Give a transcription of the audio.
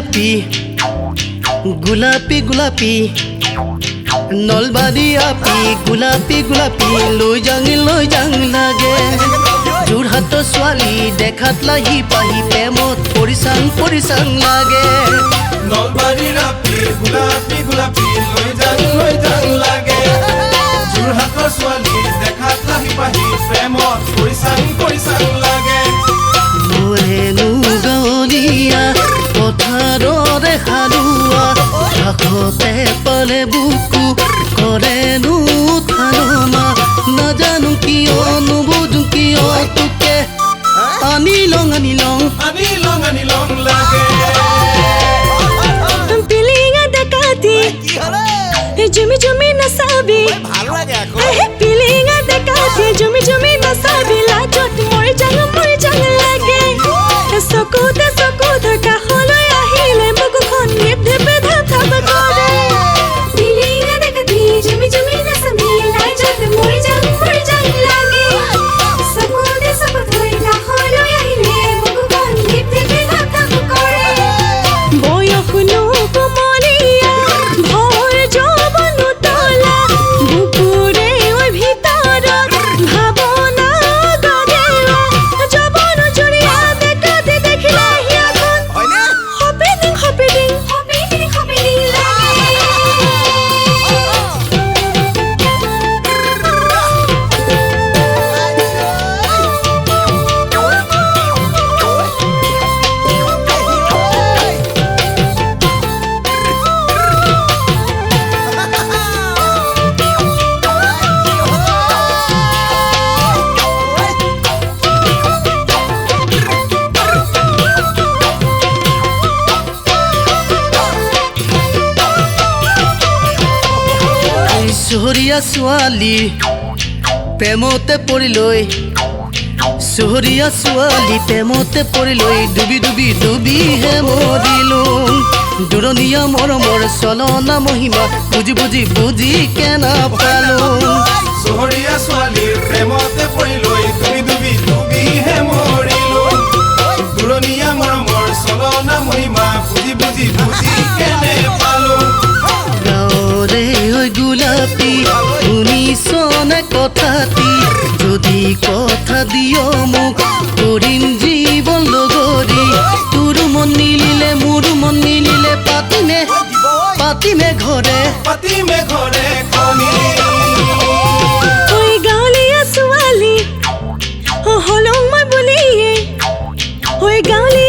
আপি গোলাপী গোলাপী নলবাৰী আপি গোলাপী গোলাপী লৈ যাং লাগে যোৰহাটৰ ছোৱালী দেখাত লাহি পাহি প্ৰেমত পৰিচাং লাগে নলবাৰীৰ আপি গোলাপী গোলাপী লৈ যাং লাগে যোৰহাটৰ ছোৱালী দেখাত লাহি পাহি প্ৰেমত পৰিচাং লাগে মোৰেনো গাঁৱলীয়া পথাৰৰে হালোৱা কাষতে পালে বুকু কৰেনো থানমা নাজানো কিয় নুবুজো কিয় তোকে আনি লং লাগে পিলিঙা ডাকাতি জমি নাচাবি পিলিঙা ডাকাতি জমি নাচাবি লাজত মৰি যাং লাগে চকুতে কাষলৈ আহিলে বুকুখন ঢেপে ধাপ কৰে পিলিঙা ডাকাতি জমি নাচাবি লাজত মৰি যাং লাগে চকুতে কাষলৈ আহিলে বুকুখন ঢেপে ধাপ কৰে বয়সনো কোমলীয়া ভৰ যৌৱন তলা বুকুৰে ভিতৰত ভাৱনা গঢ়েলা যৌৱন জুৰিয়া দেখাতে দেখিলে হিয়াখন হপিডিং চহৰীয়া ছোৱালী প্ৰেমতে পৰিলৈ চহৰীয়া ছোৱালী প্ৰেমতে পৰিলৈ ডুবিহে মৰিলো দূৰণীয়া মৰমৰ চলনা মহিমা বুজি কেনা পালো চহৰীয়া ছোৱালীৰ প্ৰেমতে পৰিলৈ ডুবিহে মৰিলো দূৰণীয়া মৰমৰ চলনা মহিমা বুজি কেনে পালো গাঁৱৰে ঐ গোলাপী শুনিছনে কথাটি যদি কথা দিয় মোক কৰিম জীৱন লগৰী তোৰ মন নিলিলে মোৰ মন নিলিলে পাতিমে ঘৰে কণী ঐ গাঁৱলীয়া ছোৱালী হলং মই বুলিয়ে ঐ গাঁৱলীয়া